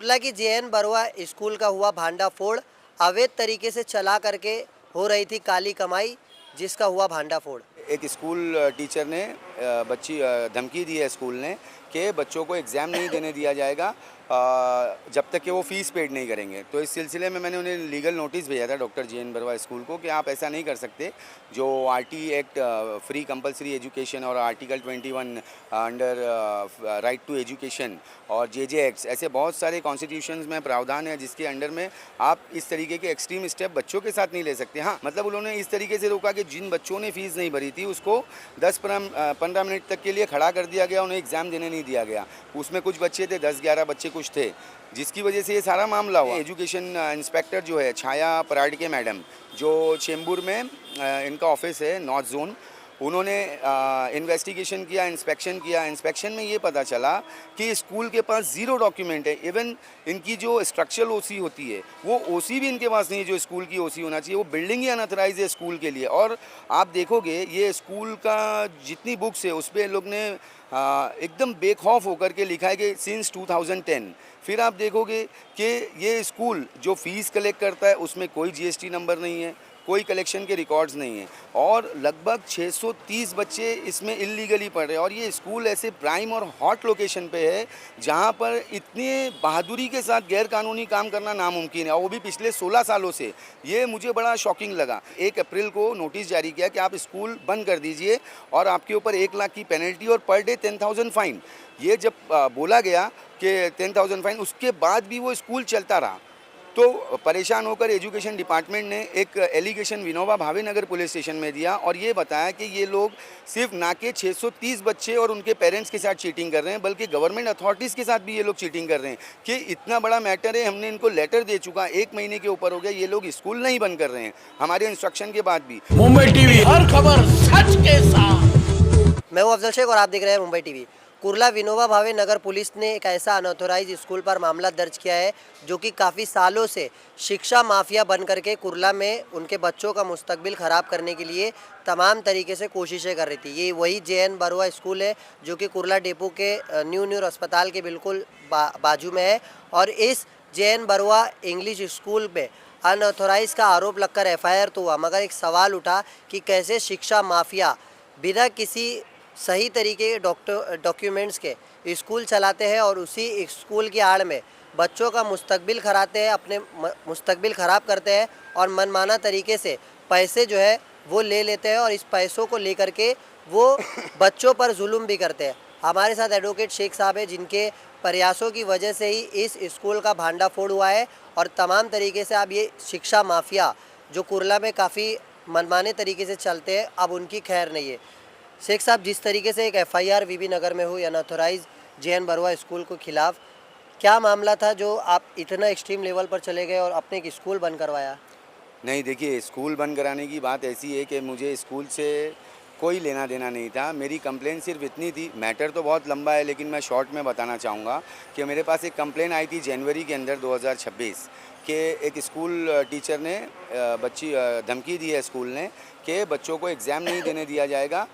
कुर्ला की JN Barua school का हुआ भांडाफोड़। अवैध तरीके से चला करके हो रही थी काली कमाई, जिसका हुआ भांडाफोड़। एक स्कूल टीचर ने बच्ची धमकी दी है स्कूल ने कि बच्चों को एग्ज़ाम नहीं देने दिया जाएगा जब तक कि वो फ़ीस पेड नहीं करेंगे। तो इस सिलसिले में मैंने उन्हें लीगल नोटिस भेजा था डॉक्टर जेएन बरुआ स्कूल को कि आप ऐसा नहीं कर सकते। जो RT act free compulsory education और article 21 under right to education और जे एक्ट्स, ऐसे बहुत सारे कॉन्स्टिट्यूशंस में प्रावधान है जिसके अंडर में आप इस तरीके के एक्सट्रीम स्टेप बच्चों के साथ नहीं ले सकते। हाँ, मतलब उन्होंने इस तरीके से रोका कि जिन बच्चों ने फ़ीस नहीं भरी थी उसको 10-15 मिनट तक के लिए खड़ा कर दिया गया, उन्हें एग्ज़ाम देने नहीं दिया गया। उसमें कुछ बच्चे थे, 10-11 बच्चे कुछ थे, जिसकी वजह से ये सारा मामला हुआ। एजुकेशन इंस्पेक्टर जो है छाया पराडके मैडम, जो चेंबूर में इनका ऑफिस है नॉर्थ जोन, उन्होंने इन्वेस्टिगेशन किया, इंस्पेक्शन किया। इंस्पेक्शन में ये पता चला कि स्कूल के पास ज़ीरो डॉक्यूमेंट है। इवन इनकी जो स्ट्रक्चरल ओसी होती है वो ओसी भी इनके पास नहीं है जो स्कूल की ओसी होना चाहिए। वो बिल्डिंग ही अनऑथराइज है स्कूल के लिए। और आप देखोगे ये स्कूल का जितनी बुक्स है उस पर लोग ने एकदम बेखौफ होकर के लिखा है कि सिंस 2010। फिर आप देखोगे कि ये स्कूल जो फ़ीस कलेक्ट करता है उसमें कोई जीएसटी नंबर नहीं है, कोई कलेक्शन के रिकॉर्ड्स नहीं है, और लगभग 630 बच्चे इसमें इल्लीगली पढ़ रहे हैं। और ये स्कूल ऐसे प्राइम और हॉट लोकेशन पे है जहाँ पर इतने बहादुरी के साथ गैर कानूनी काम करना नामुमकिन है, और वो भी पिछले 16 सालों से। ये मुझे बड़ा शॉकिंग लगा। 1 अप्रैल को नोटिस जारी किया कि आप स्कूल बंद कर दीजिए और आपके ऊपर 1 लाख की पेनल्टी और पर डे 10,000 फाइन। ये जब बोला गया कि 10,000 फाइन, उसके बाद भी वो स्कूल चलता रहा। तो परेशान होकर एजुकेशन डिपार्टमेंट ने एक एलिगेशन विनोबा भावे नगर पुलिस स्टेशन में दिया और ये बताया कि ये लोग सिर्फ ना के 630 बच्चे और उनके पेरेंट्स के साथ चीटिंग कर रहे हैं, बल्कि गवर्नमेंट अथॉरिटीज़ के साथ भी ये लोग चीटिंग कर रहे हैं। कि इतना बड़ा मैटर है, हमने इनको लेटर दे चुका, 1 महीने के ऊपर हो गया, ये लोग स्कूल नहीं बंद कर रहे हैं हमारे इंस्ट्रक्शन के बाद भी। मुंबई टीवी, हर खबर सच के साथ। मैं हूं अफजल शेख और आप देख रहे हैं मुंबई टीवी। कुर्ला विनोबा भावे नगर पुलिस ने एक ऐसा अनऑथोराइज स्कूल पर मामला दर्ज किया है जो कि काफ़ी सालों से शिक्षा माफिया बन करके कुर्ला में उनके बच्चों का मुस्तकबिल ख़राब करने के लिए तमाम तरीके से कोशिशें कर रही थी। ये वही जेएन बरुआ स्कूल है जो कि कुर्ला डिपो के न्यू अस्पताल के बिल्कुल बाजू में है। और इस जेएन बरुआ इंग्लिश स्कूल में अनऑथोराइज का आरोप लगकर एफआईआर तो हुआ, मगर एक सवाल उठा कि कैसे शिक्षा माफिया बिना किसी सही तरीके के डॉक्यूमेंट्स के स्कूल चलाते हैं और उसी स्कूल की आड़ में बच्चों का मुस्तकबिल खराते हैं, अपने मुस्तकबिल ख़राब करते हैं और मनमाना तरीके से पैसे जो है वो ले लेते हैं और इस पैसों को लेकर के वो बच्चों पर जुल्म भी करते हैं। हमारे साथ एडवोकेट शेख साहब है जिनके प्रयासों की वजह से ही इस स्कूल का भांडाफोड़ हुआ है और तमाम तरीके से अब ये शिक्षा माफिया जो कुर्ला में काफ़ी मनमाने तरीके से चलते हैं, अब उनकी खैर नहीं है। शेख साहब, जिस तरीके से एक एफआईआर वीबी नगर में हुई अनऑथोराइज जेएन बरुआ स्कूल के खिलाफ, क्या मामला था जो आप इतना एक्सट्रीम लेवल पर चले गए और अपने एक स्कूल बंद करवाया? नहीं, देखिए, स्कूल बंद कराने की बात ऐसी है कि मुझे स्कूल से कोई लेना देना नहीं था। मेरी कंप्लेन सिर्फ इतनी थी, मैटर तो बहुत लंबा है लेकिन मैं शॉर्ट में बताना चाहूँगा कि मेरे पास एक कंप्लेन आई थी जनवरी के अंदर 2026 कि एक स्कूल टीचर ने बच्ची धमकी दी है स्कूल ने कि बच्चों को एग्ज़ाम नहीं देने दिया जाएगा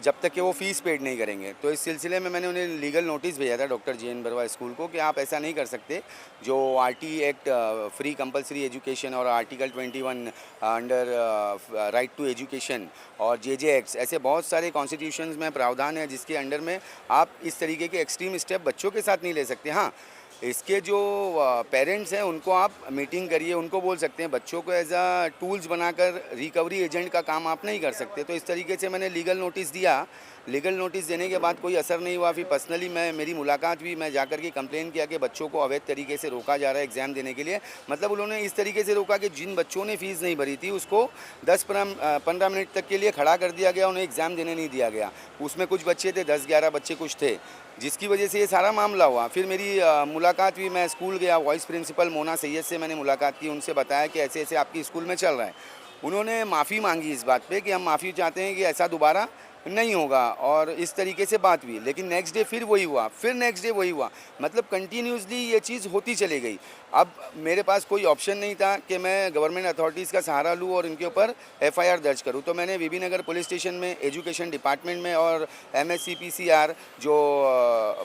जब तक कि वो फ़ीस पेड नहीं करेंगे। तो इस सिलसिले में मैंने उन्हें लीगल नोटिस भेजा था डॉक्टर जेएन बरुआ स्कूल को कि आप ऐसा नहीं कर सकते। जो RT act free compulsory education और article 21 under right to education और जे एक्ट्स, ऐसे बहुत सारे कॉन्स्टिट्यूशंस में प्रावधान है जिसके अंडर में आप इस तरीके के एक्सट्रीम स्टेप बच्चों के साथ नहीं ले सकते। हाँ, इसके जो पेरेंट्स हैं उनको आप मीटिंग करिए, उनको बोल सकते हैं, बच्चों को एज अ टूल्स बनाकर रिकवरी एजेंट का काम आप नहीं कर सकते। तो इस तरीके से मैंने लीगल नोटिस दिया। लीगल नोटिस देने के बाद कोई असर नहीं हुआ। फिर पर्सनली मेरी मुलाकात हुई, मैं जाकर के कंप्लेन किया कि बच्चों को अवैध तरीके से रोका जा रहा है एग्ज़ाम देने के लिए। मतलब उन्होंने इस तरीके से रोका कि जिन बच्चों ने फ़ीस नहीं भरी थी उसको 10-15 मिनट तक के लिए खड़ा कर दिया गया, उन्हें एग्ज़ाम देने नहीं दिया गया। उसमें कुछ बच्चे थे, 10-11 बच्चे कुछ थे, जिसकी वजह से ये सारा मामला हुआ। फिर मेरी मुलाकात हुई, मैं स्कूल गया, वाइस प्रिंसिपल मोना सैयद से मैंने मुलाकात की, उनसे बताया कि ऐसे ऐसे आपकी स्कूल में चल रहा है। उन्होंने माफ़ी मांगी इस बात पे कि हम माफ़ी चाहते हैं कि ऐसा दोबारा नहीं होगा, और इस तरीके से बात हुई। लेकिन नेक्स्ट डे फिर वही हुआ, फिर नेक्स्ट डे वही हुआ, मतलब कंटिन्यूसली ये चीज़ होती चली गई। अब मेरे पास कोई ऑप्शन नहीं था कि मैं गवर्नमेंट अथॉरिटीज़ का सहारा लूँ और इनके ऊपर एफआईआर दर्ज करूँ। तो मैंने बीबी नगर पुलिस स्टेशन में, एजुकेशन डिपार्टमेंट में और MSCPCR जो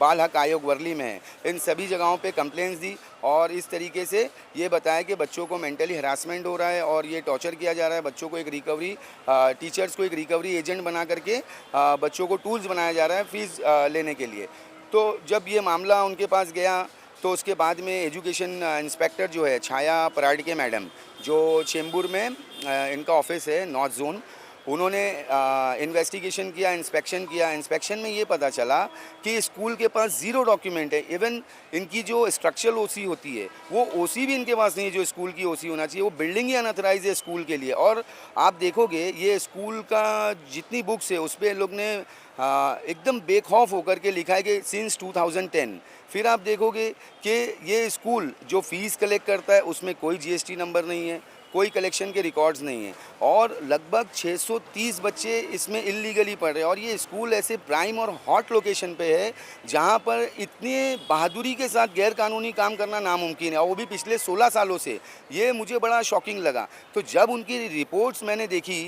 बाल हक आयोग वर्ली में है, इन सभी जगहों पे कंप्लेंट्स दी और इस तरीके से ये बताया कि बच्चों को मेंटली हरासमेंट हो रहा है और ये टॉर्चर किया जा रहा है। बच्चों को एक रिकवरी, टीचर्स को एक रिकवरी एजेंट बना करके बच्चों को टूल्स बनाया जा रहा है फ़ीस लेने के लिए। तो जब ये मामला उनके पास गया तो उसके बाद में एजुकेशन इंस्पेक्टर जो है छाया पराडके मैडम, जो चेंबूर में इनका ऑफिस है नॉर्थ जोन, उन्होंने इन्वेस्टिगेशन किया, इंस्पेक्शन किया। इंस्पेक्शन में ये पता चला कि स्कूल के पास ज़ीरो डॉक्यूमेंट है। इवन इनकी जो स्ट्रक्चरल ओसी होती है वो ओसी भी इनके पास नहीं है जो स्कूल की ओसी होना चाहिए। वो बिल्डिंग ही अनऑथराइज है स्कूल के लिए। और आप देखोगे ये स्कूल का जितनी बुक्स है उस पर लोग ने एकदम बेखौफ होकर के लिखा है कि सिंस 2010। फिर आप देखोगे कि ये स्कूल जो फ़ीस कलेक्ट करता है उसमें कोई GST नंबर नहीं है, कोई कलेक्शन के रिकॉर्ड्स नहीं है और लगभग 630 बच्चे इसमें इल्लीगली पढ़ रहे हैं। और ये स्कूल ऐसे प्राइम और हॉट लोकेशन पे है जहाँ पर इतने बहादुरी के साथ गैर कानूनी काम करना नामुमकिन है, और वो भी पिछले 16 सालों से। ये मुझे बड़ा शॉकिंग लगा। तो जब उनकी रिपोर्ट्स मैंने देखी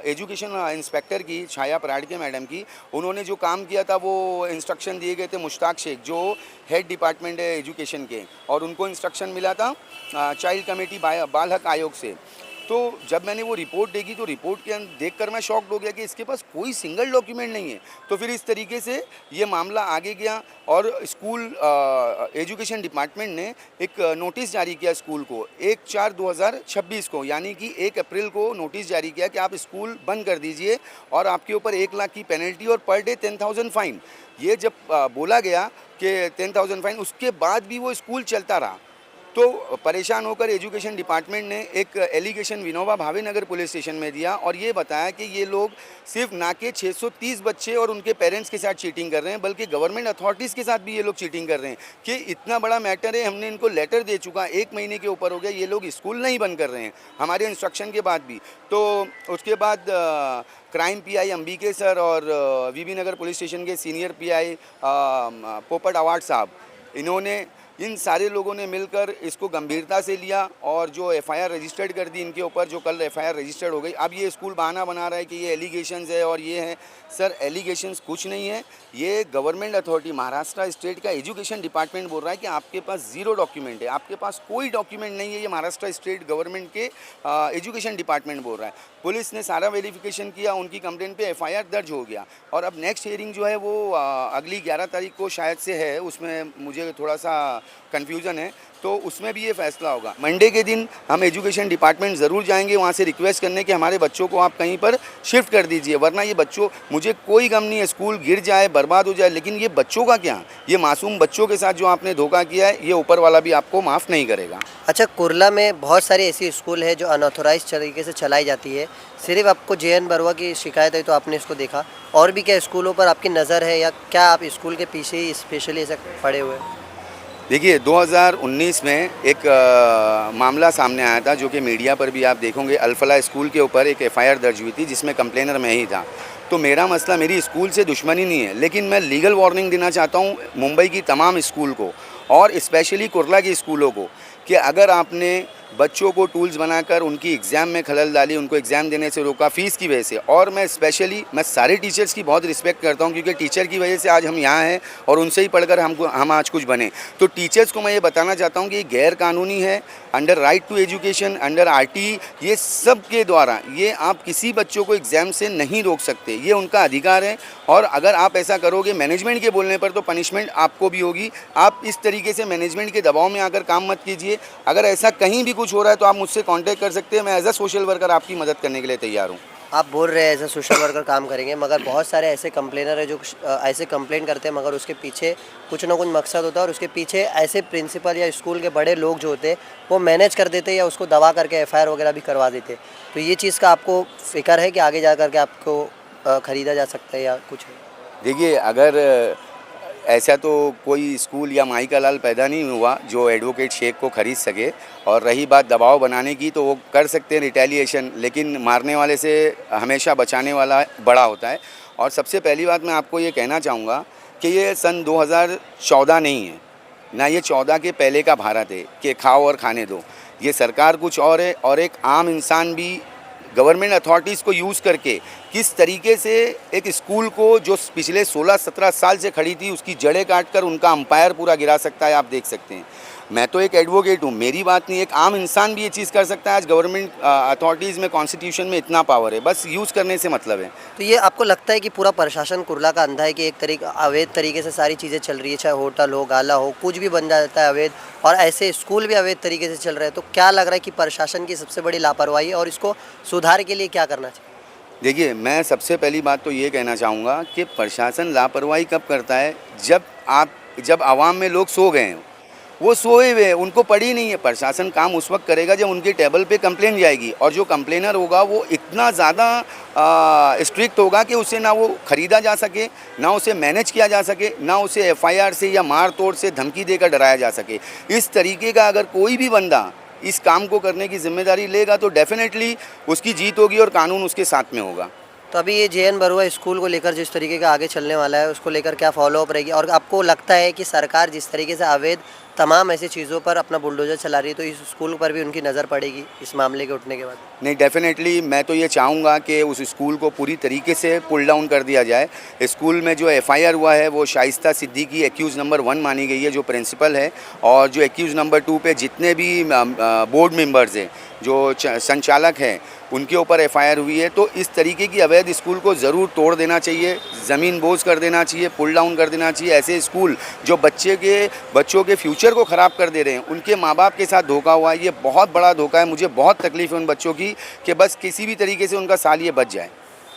एजुकेशन इंस्पेक्टर की, छाया पराडके मैडम की, उन्होंने जो काम किया था वो इंस्ट्रक्शन दिए गए थे मुश्ताक शेख जो हेड डिपार्टमेंट है एजुकेशन के, और उनको इंस्ट्रक्शन मिला था चाइल्ड कमेटी बाल हक आयोग से। तो जब मैंने वो रिपोर्ट देखी तो रिपोर्ट के देखकर मैं शॉक्ड हो गया कि इसके पास कोई सिंगल डॉक्यूमेंट नहीं है। तो फिर इस तरीके से ये मामला आगे गया और स्कूल एजुकेशन डिपार्टमेंट ने एक नोटिस जारी किया स्कूल को 1/4/2026 को, यानी कि 1 अप्रैल को नोटिस जारी किया कि आप स्कूल बंद कर दीजिए और आपके ऊपर 1 लाख की पेनल्टी और पर डे 10,000 फाइन। ये जब बोला गया कि 10,000 फाइन, उसके बाद भी वो स्कूल चलता रहा। तो परेशान होकर एजुकेशन डिपार्टमेंट ने एक एलिगेशन विनोबा भावे नगर पुलिस स्टेशन में दिया और ये बताया कि ये लोग सिर्फ ना के 630 बच्चे और उनके पेरेंट्स के साथ चीटिंग कर रहे हैं, बल्कि गवर्नमेंट अथॉरिटीज़ के साथ भी ये लोग चीटिंग कर रहे हैं। कि इतना बड़ा मैटर है, हमने इनको लेटर दे चुका, 1 महीने के ऊपर हो गया, ये लोग स्कूल नहीं बंद कर रहे हैं हमारे इंस्ट्रक्शन के बाद भी। तो उसके बाद क्राइम PI अंबिके सर और बीबी नगर पुलिस स्टेशन के सीनियर PI पोपट अवार्ड साहब, इन्होंने, इन सारे लोगों ने मिलकर इसको गंभीरता से लिया और जो FIR रजिस्टर्ड कर दी इनके ऊपर, जो कल FIR रजिस्टर्ड हो गई। अब ये स्कूल बहाना बना रहा है कि ये एलिगेशंस है और ये है। सर एलिगेशंस कुछ नहीं है, ये गवर्नमेंट अथॉरिटी महाराष्ट्र स्टेट का एजुकेशन डिपार्टमेंट बोल रहा है कि आपके पास ज़ीरो डॉक्यूमेंट है, आपके पास कोई डॉक्यूमेंट नहीं है। ये महाराष्ट्र स्टेट गवर्नमेंट के एजुकेशन डिपार्टमेंट बोल रहा है। पुलिस ने सारा वेरिफिकेशन किया, उनकी कंप्लेंट पे FIR दर्ज हो गया और अब नेक्स्ट हियरिंग जो है वो अगली 11 तारीख को शायद से है। उसमें मुझे थोड़ा सा कन्फ्यूज़न है, तो उसमें भी ये फैसला होगा। मंडे के दिन हम एजुकेशन डिपार्टमेंट ज़रूर जाएंगे वहाँ से रिक्वेस्ट करने कि हमारे बच्चों को आप कहीं पर शिफ्ट कर दीजिए, वरना ये बच्चों, मुझे कोई गम नहीं है स्कूल गिर जाए, बर्बाद हो जाए, लेकिन ये बच्चों का क्या, ये मासूम बच्चों के साथ जो आपने धोखा किया है, ये ऊपर वाला भी आपको माफ़ नहीं करेगा। अच्छा, कुर्ला में बहुत सारी ऐसी स्कूल है जो अनऑथोराइज तरीके से चलाई जाती है। सिर्फ आपको JN बरुआ की शिकायत है तो आपने इसको देखा, और भी क्या स्कूलों पर आपकी नज़र है या क्या आप स्कूल के पीछे ही स्पेशली ऐसे पड़े हुए हैं? देखिए 2019 में एक मामला सामने आया था जो कि मीडिया पर भी आप देखोगे। अल्फला स्कूल के ऊपर एक FIR दर्ज हुई थी जिसमें कंप्लेनर मैं ही था। तो मेरा मसला मेरी स्कूल से दुश्मनी नहीं है, लेकिन मैं लीगल वार्निंग देना चाहता हूँ मुंबई की तमाम स्कूल को और स्पेशली कुर्ला की स्कूलों को कि अगर आपने बच्चों को टूल्स बनाकर उनकी एग्ज़ाम में खलल डाली, उनको एग्ज़ाम देने से रोका फ़ीस की वजह से। और मैं सारे टीचर्स की बहुत रिस्पेक्ट करता हूं क्योंकि टीचर की वजह से आज हम यहाँ हैं और उनसे ही पढ़कर हम आज कुछ बने। तो टीचर्स को मैं ये बताना चाहता हूं कि ये गैर कानूनी है, under right to education, under RTE, ये सब के द्वारा ये आप किसी बच्चों को एग्ज़ाम से नहीं रोक सकते, ये उनका अधिकार है। और अगर आप ऐसा करोगे मैनेजमेंट के बोलने पर तो पनिशमेंट आपको भी होगी। आप इस तरीके से मैनेजमेंट के दबाव में आकर काम मत कीजिए। अगर ऐसा कहीं भी कुछ हो रहा है तो आप मुझसे कांटेक्ट कर सकते हैं, मैं एज अ सोशल वर्कर आपकी मदद करने के लिए तैयार हूँ। आप बोल रहे हैं एज अ सोशल वर्कर काम करेंगे, मगर बहुत सारे ऐसे कंप्लेनर है जो ऐसे कंप्लेंट करते हैं मगर उसके पीछे कुछ ना कुछ मकसद होता है और उसके पीछे ऐसे प्रिंसिपल या स्कूल के बड़े लोग जो होते हैं वो मैनेज कर देते हैं या उसको दबा करके FIR वगैरह भी करवा देते हैं। तो ये चीज़ का आपको फिक्र है कि आगे जा करके आपको ख़रीदा जा सकता है या कुछ है? देखिए, अगर ऐसा तो कोई स्कूल या माई का लाल पैदा नहीं हुआ जो एडवोकेट शेख को ख़रीद सके। और रही बात दबाव बनाने की, तो वो कर सकते हैं रिटेलिएशन, लेकिन मारने वाले से हमेशा बचाने वाला बड़ा होता है। और सबसे पहली बात मैं आपको ये कहना चाहूँगा कि ये सन 2014 नहीं है, ना ये 14 के पहले का भारत है कि खाओ और खाने दो। ये सरकार कुछ और है, और एक आम इंसान भी गवर्नमेंट अथॉरिटीज़ को यूज़ करके किस तरीके से एक स्कूल को जो पिछले 16-17 साल से खड़ी थी उसकी जड़ें काट कर उनका अंपायर पूरा गिरा सकता है, आप देख सकते हैं। मैं तो एक एडवोकेट हूँ, मेरी बात नहीं, एक आम इंसान भी ये चीज़ कर सकता है। आज गवर्नमेंट अथॉरिटीज़ में कॉन्स्टिट्यूशन में इतना पावर है, बस यूज़ करने से मतलब है। तो ये आपको लगता है कि पूरा प्रशासन कुर्ला का अंधा है कि एक तरीके अवैध तरीके से सारी चीज़ें चल रही है, चाहे होटल हो, गाला हो, कुछ भी बन जाता है अवैध, और ऐसे स्कूल भी अवैध तरीके से चल रहे हैं? तो क्या लग रहा है कि प्रशासन की सबसे बड़ी लापरवाही है और इसको सुधार के लिए क्या करना चाहिए? देखिए, मैं सबसे पहली बात तो ये कहना चाहूँगा कि प्रशासन लापरवाही कब करता है, जब आवाम में लोग सो गए हैं, वो सोए हुए हैं, उनको पड़ी नहीं है। प्रशासन काम उस वक्त करेगा जब उनके टेबल पे कंप्लेंट जाएगी, और जो कंप्लेनर होगा वो इतना ज़्यादा स्ट्रिक्ट होगा कि उसे ना वो ख़रीदा जा सके, ना उसे मैनेज किया जा सके, ना उसे एफआईआर से या मार तोड़ से धमकी देकर डराया जा सके। इस तरीके का अगर कोई भी बंदा इस काम को करने की जिम्मेदारी लेगा तो डेफिनेटली उसकी जीत होगी और कानून उसके साथ में होगा। तो अभी ये JN बरुआ स्कूल को लेकर जिस तरीके का आगे चलने वाला है, उसको लेकर क्या फॉलोअप रहेगी? और आपको लगता है कि सरकार जिस तरीके से अवैध तमाम ऐसी चीज़ों पर अपना बुलडोजर चला रही है, तो इस स्कूल पर भी उनकी नज़र पड़ेगी इस मामले के उठने के बाद? नहीं, डेफिनेटली मैं तो ये चाहूँगा कि उस स्कूल को पूरी तरीके से पुल डाउन कर दिया जाए। स्कूल में जो एफआईआर हुआ है वो शाइस्ता सिद्दीकी एक्यूज़ नंबर 1 मानी गई है, जो प्रिंसिपल है, और जो एक्यूज़ नंबर 2 पे जितने भी बोर्ड मेंबर्स हैं, जो संचालक हैं, उनके ऊपर एफआईआर हुई है। तो इस तरीके की अवैध स्कूल को ज़रूर तोड़ देना चाहिए, ज़मीन बोझ कर देना चाहिए, पुल डाउन कर देना चाहिए। ऐसे स्कूल जो बच्चों के फ्यूचर को ख़राब कर दे रहे हैं, उनके माँ बाप के साथ धोखा हुआ है, ये बहुत बड़ा धोखा है। मुझे बहुत तकलीफ़ है उन बच्चों की कि बस किसी भी तरीके से उनका साल ये बच जाए।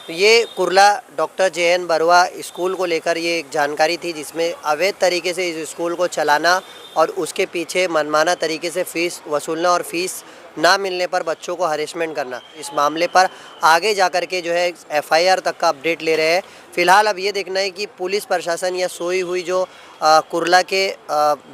तो ये Kurla doctor JN Barua school को लेकर ये एक जानकारी थी, जिसमें अवैध तरीके से इस स्कूल को चलाना और उसके पीछे मनमाना तरीके से फ़ीस वसूलना और फीस ना मिलने पर बच्चों को हरेसमेंट करना। इस मामले पर आगे जाकर के जो है FIR तक का अपडेट ले रहे हैं। फ़िलहाल अब ये देखना है कि पुलिस प्रशासन या सोई हुई जो कुर्ला के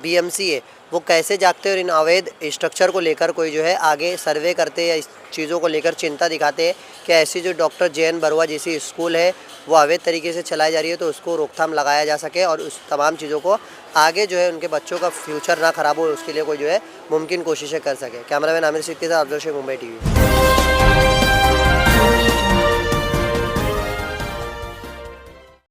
BMC है वो कैसे जागते हैं और इन अवैध स्ट्रक्चर को लेकर कोई जो है आगे सर्वे करते या इस चीज़ों को लेकर चिंता दिखाते हैं कि ऐसी जो डॉक्टर JN बरुआ जैसी स्कूल है वो अवैध तरीके से चलाई जा रही है, तो उसको रोकथाम लगाया जा सके और उस तमाम चीज़ों को आगे जो है उनके बच्चों का फ्यूचर ना ख़राब हो, उसके लिए कोई जो है मुमकिन कोशिशें कर सके। कैमरामैन आमिर सिद्दीकी के साथ अफजल शेख, मुंबई TV।